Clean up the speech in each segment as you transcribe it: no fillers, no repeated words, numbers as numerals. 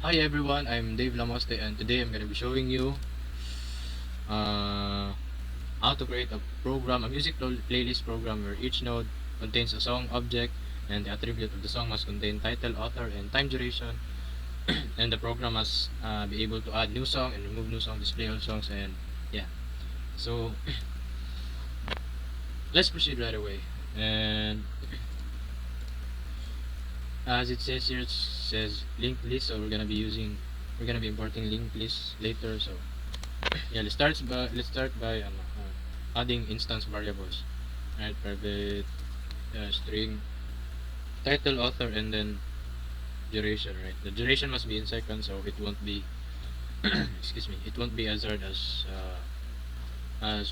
Hi everyone, I'm Dave Lamoste and today I'm going to be showing you uh, how to create a music playlist program where each node contains a song object and the attribute of the song must contain title, author, and time duration and the program must be able to add new song and remove new song, display all songs, and yeah. So let's proceed right away. And as it says here, it says linked list, so we're gonna be importing linked list later. So yeah, let's start by adding instance variables, right? Private string title, author, and then duration, right? The duration must be in seconds, so it won't be excuse me, it won't be as hard as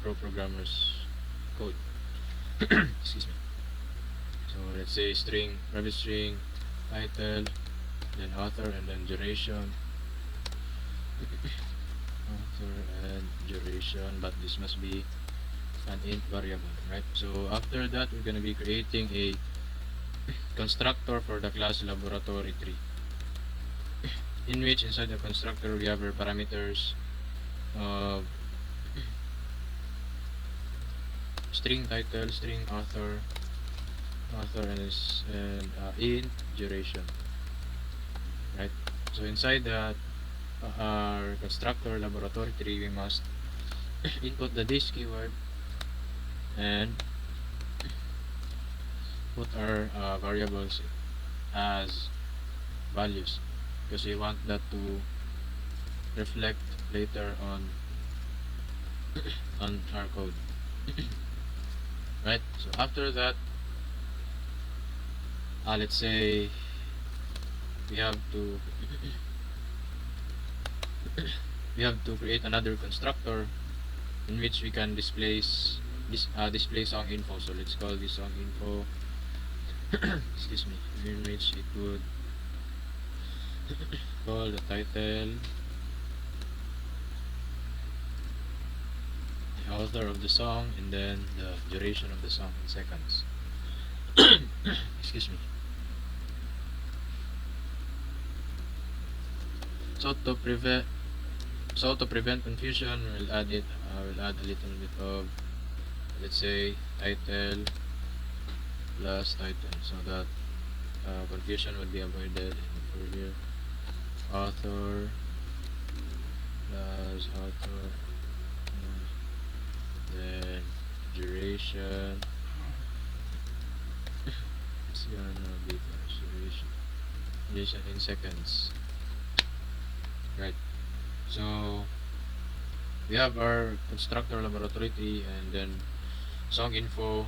pro programmers code. Excuse me. So let's say string, private string, title, then author, and then duration. Author and duration, but this must be an int variable, right? So after that, we're gonna be creating a constructor for the class laboratory 3, in which inside the constructor we have our parameters of string title, string author, and int duration, right? So inside that our constructor laboratory 3, we must input the this keyword and put our variables as values, because we want that to reflect later on our code. Right, so after that, let's say we have to we have to create another constructor in which we can display song info. So let's call this song info excuse me, in which it would call the title, the author of the song, and then the duration of the song in seconds. Excuse me. So to prevent confusion, we'll add a little bit of, let's say, title plus title, so that confusion would be avoided. And for here, author plus author, then duration. It's gonna be duration in seconds, right? So we have our constructor laboratory 3, and then song info,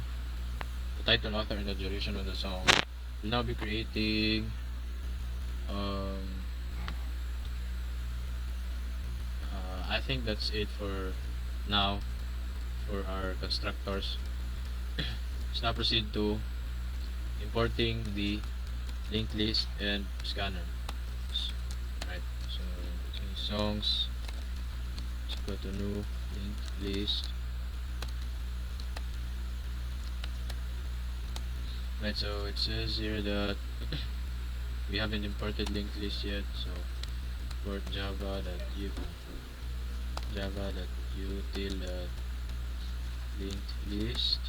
the title, author, and the duration of the song. We'll now be creating I think that's it for now for our constructors. Let's now proceed to importing the linked list and scanner. Right, so songs, let's go to new linked list. Right, so it says here that we haven't imported linked list yet, so import java.util linked list,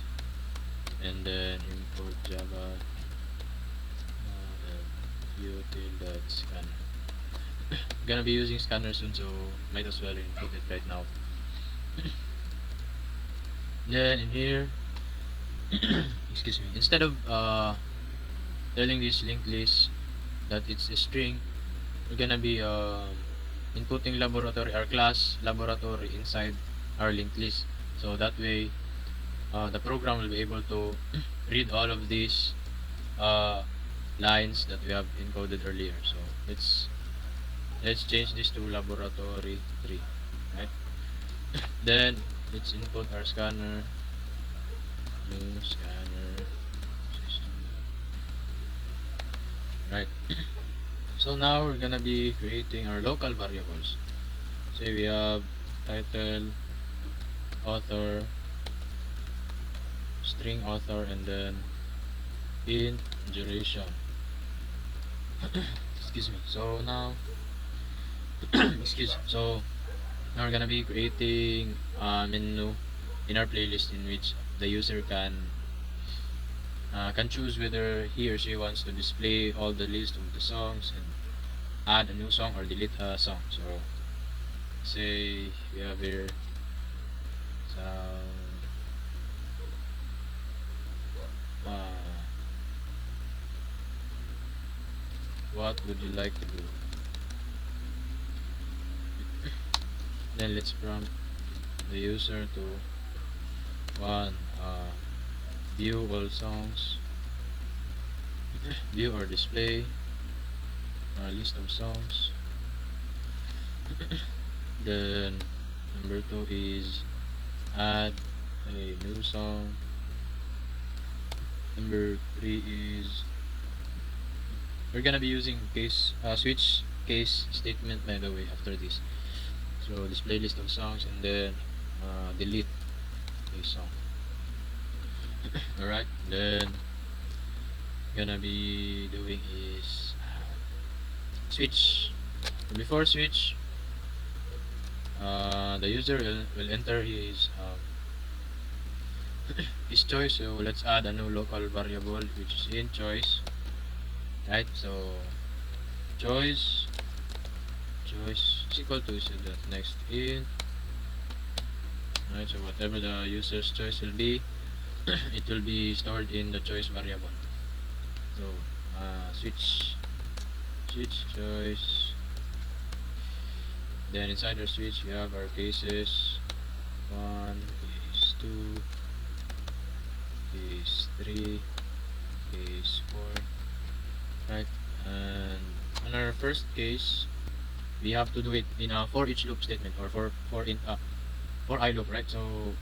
and then import java.util.scanner. Gonna be using scanner soon, so might as well input it right now. Then in here, excuse me, instead of telling this linked list that it's a string, we're gonna be inputting laboratory, our class laboratory, inside our linked list. So that way, the program will be able to read all of these uh, lines that we have encoded earlier. So let's change this to laboratory 3, right? Then let's input our scanner, new scanner system, right? So now we're gonna be creating our local variables. Say we have title, author, string author, and then int duration. Excuse me. So now Excuse. So now we're gonna be creating a menu in our playlist in which the user can choose whether he or she wants to display all the list of the songs and add a new song or delete a song. So say we have here some uh, what would you like to do? Then let's prompt the user to one view all songs, view or display a list of songs. Then number two is add a new song. Number three is we're gonna be using case switch case statement by the way after this. So display list of songs and then delete a song. Alright, then gonna be doing is switch. Before switch, the user will enter his choice. So let's add a new local variable which is in choice. Right, so choice is equal to so that next in. Right, so whatever the user's choice will be, it will be stored in the choice variable. So switch choice. Then inside our switch we have our cases. 1, case 2, case 3, case 4. Right, and on our first case we have to do it in a for each loop statement or for I loop, right? So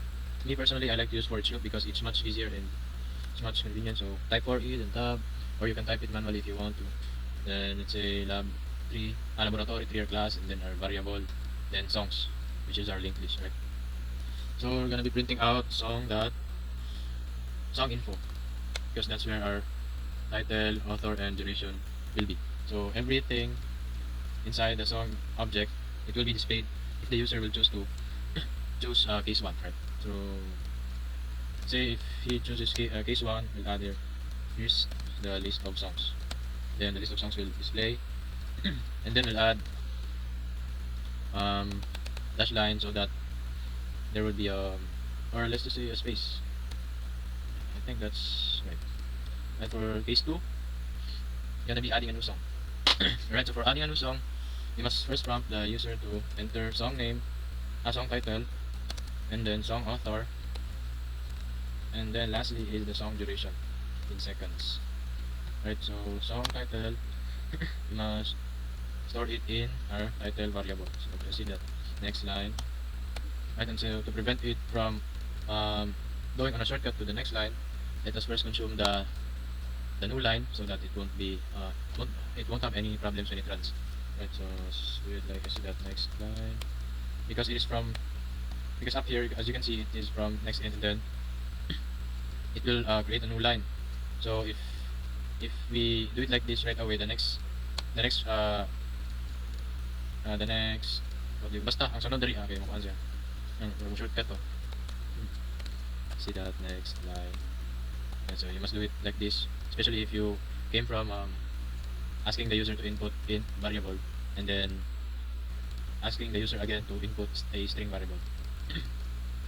me personally I like to use for each loop because it's much easier and it's much convenient. So type for each and tab, or you can type it manually if you want to. Then let's say lab 3 laboratory 3 our class, and then our variable, then songs, which is our linked list, right? So we're gonna be printing out song info because that's where our title, author, and duration will be. So everything inside the song object, it will be displayed if the user will choose to choose case 1, right? So say if he chooses case 1, we'll add here, here's the list of songs. Then the list of songs will display and then we'll add dash line so that there will be or let's just say a space. I think that's right. And for case 2, gonna be adding a new song. Alright, so for adding a new song, you must first prompt the user to enter song name, a song title, and then song author, and then lastly is the song duration in seconds. Right, so song title, you must store it in our title variable. So you see that next line. Right, and so to prevent it from going on a shortcut to the next line, let us first consume the new line so that it won't be it won't have any problems when it runs. Right, so we'd like to see that next line because it is from because up here as you can see it is from next in, and then it will create a new line. So if we do it like this right away, the next what do you basta ang sunod diri okay mo siya ang shortcut to. See that next line. And so you must do it like this, especially if you came from asking the user to input in variable and then asking the user again to input a string variable.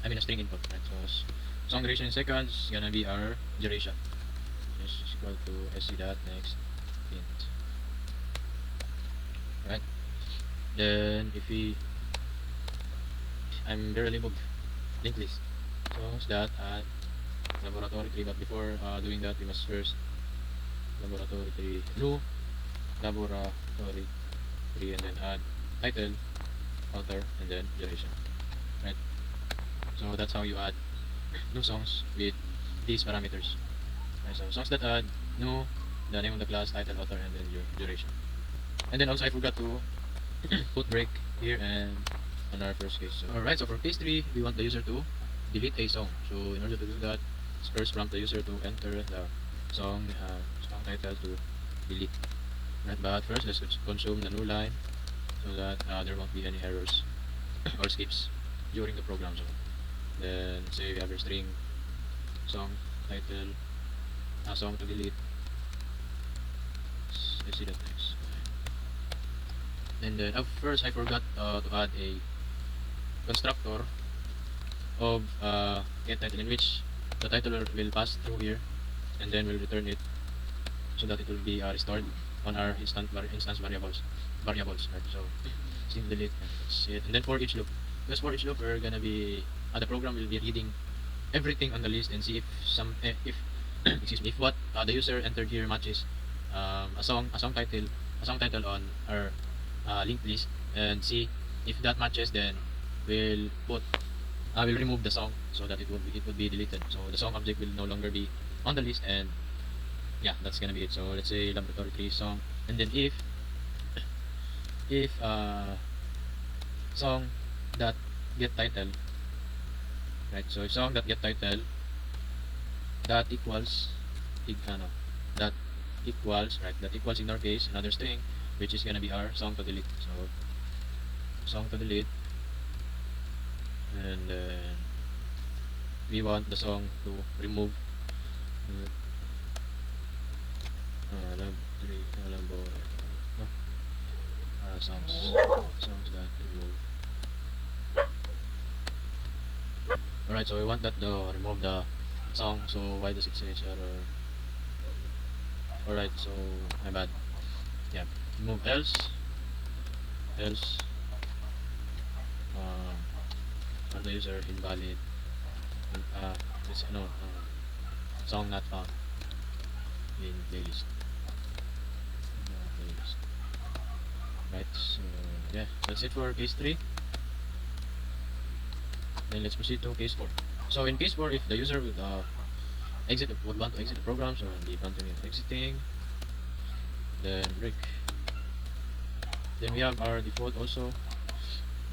I mean a string input, right? So song duration in seconds is gonna be our duration. Is equal to sc dot next int. Right. Then if I'm barely moved linked list. Songs that add laboratory 3, but before doing that we must first laboratory 3 new laboratory 3 and then add title, author, and then duration. Right, so that's how you add new songs with these parameters. Right, so songs that add new, the name of the class, title, author, and then your duration. And then also I forgot to put break here and on our first case. So, alright, so for case 3 we want the user to delete a song. So in order to do that, first prompt the user to enter the song title to delete. Right, but first let's consume the new line. so that there won't be any errors or skips during the program. So then say we have your string, song, title, a song to delete. Let's see that next. And then first I forgot to add a constructor of get title, in which the title will pass through here and then we'll return it so that it will be restored on our instance variables, right? So string delete, and that's it. And then for each loop, because for each loop we're gonna be the program will be reading everything on the list and see if if excuse me, if what the user entered here matches a song title on our linked list, and see if that matches, then we'll put I will remove the song so that it would be deleted. So the song object will no longer be on the list, and yeah, that's gonna be it. So let's say laboratory 3 song, and then if song dot get title, right? So if song dot get title that equals ano, that equals, right, that equals in our case another string, which is gonna be our song to delete. So song to delete, and then we want the song to remove songs that remove. Alright, so we want that to remove the song. So why does it say error? Alright, so my bad. Yeah, remove else on the user invalid this song not found in playlist. Right, so yeah, that's it for case 3. Then let's proceed to case 4. So in case 4, if the user would want to exit the program, so the continue exiting, then break. Then we have our default also,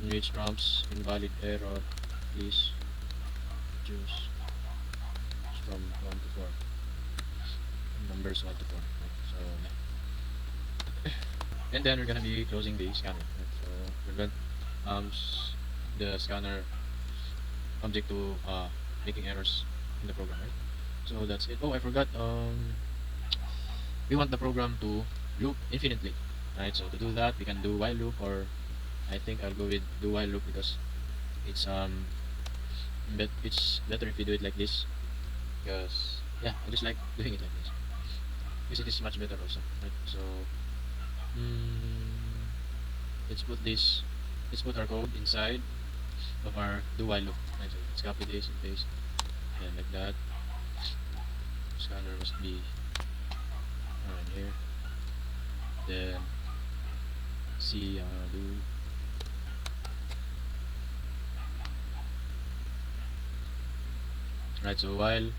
in which prompts invalid error, please choose from 1 to 4, numbers 1 to 4. Right? So yeah. And then we're gonna be closing the scanner. Right? So prevent the scanner object to making errors in the program. Right? So that's it. Oh, I forgot. We want the program to loop infinitely. Right? So to do that, we can do while loop, or I think I'll go with do while loop because it's it's better if you do it like this. Because yeah, I just like doing it like this. Because it is much better also. Right? So let's put our code inside of our do while loop. Right, so let's copy this and paste, and like that. Scanner must be around here. Then see do right. So while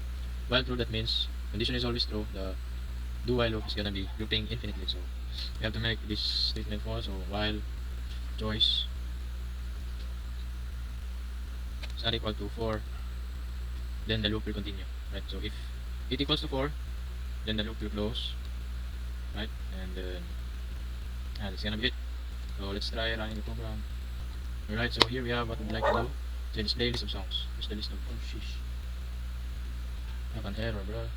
true, that means condition is always true. The do while loop is gonna be looping infinitely. So we have to make this statement false. So while choice is not equal to 4, then the loop will continue. Right. So if it equals to 4, then the loop will close. Right. And then that's gonna be it. So let's try running the program. Alright. So here we have what we'd like to do. So display list of songs. Here's the list of sheesh. I have an error, bro.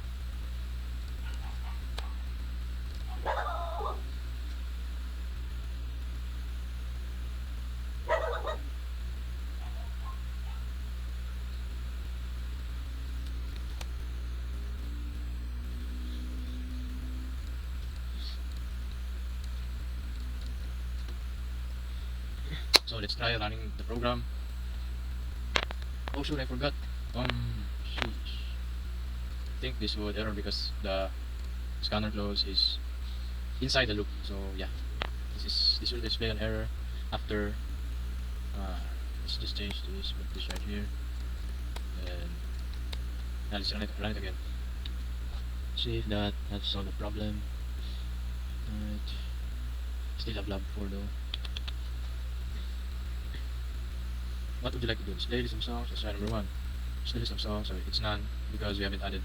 So let's try running the program. Oh shoot, I forgot. Sheesh. I think this would error because the scanner close is inside the loop. So yeah, this will display an error after. Let's just change this, put this right here, and now let's run it again. See if that solved the problem. Right. Still have lab 4 though. What would you like to do? Display list of songs. Let's try number 1. Display list of songs. Sorry, it's none because we haven't added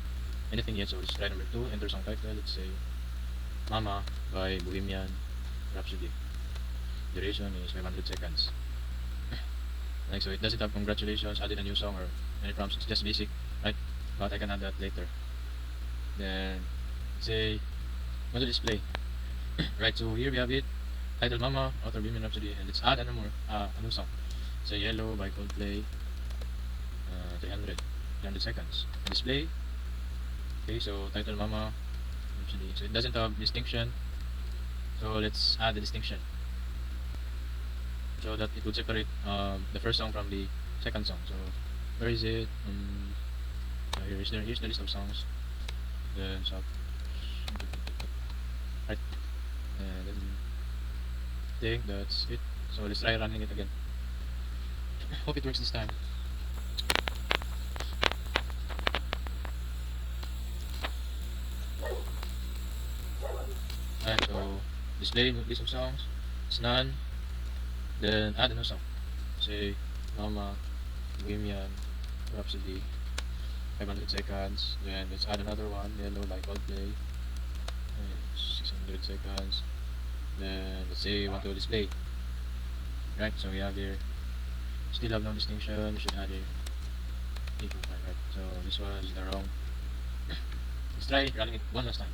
anything yet. So let's try number 2. Enter song title. Let's say Mama by Bohemian Rhapsody. duration is 500 seconds. Like so, it doesn't have congratulations, added a new song or any prompts. It's just basic, right? But I can add that later. Then say want to display. Right, so here we have it. Title Mama, author Bohemian Rhapsody, and let's add a new song. Say Yellow by Coldplay, 300 seconds. Display. Okay, so title Mama, Rhapsody. So it doesn't have distinction. So let's add the distinction so that it would separate the first song from the second song. So where is it? So here's the list of songs. Then so right, and then think that's it. So let's try running it again. Hope it works this time. Alright, so display list of songs. It's none. Then add a new song. Say Mama, Bohemian Rhapsody, 500 seconds. Then let's add another one, Yellow by Coldplay, 600 seconds. Then let's say you want to display. Right, so we have here, still have no distinction, we should add here. Right, so this one is the wrong. Let's try running it one last time.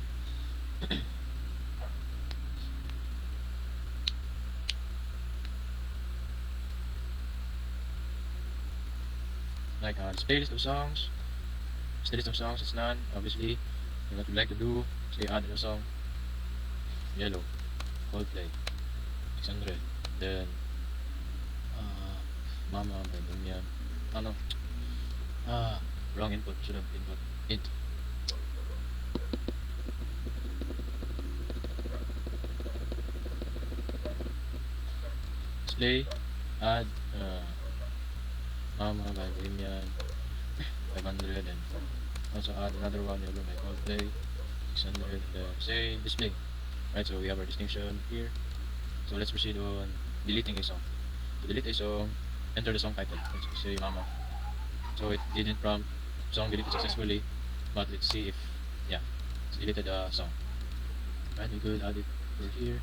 Like display list of songs. Display list of songs, it's none, obviously. And what we like to do, say add a new song. Yellow, Coldplay, 600. Then Mama by Bohemian. Oh no. Wrong input, should have input it. Display, add Mama by Bohemian, 500, and also add another one, Yellow by Coldplay, 600. Say display. Right, so we have our distinction here. So let's proceed on deleting a song. To delete a song, enter the song title. Let's say Mama. So it didn't prompt song deleted successfully, but let's see if yeah, it's deleted the song. Right, we could add it over here.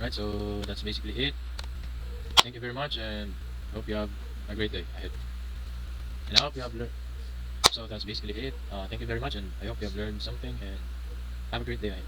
Right, so that's basically it. Thank you very much, and hope you have a great day ahead. And I hope you have learned. So that's basically it. Thank you very much, and I hope you have learned something, and have a great day ahead.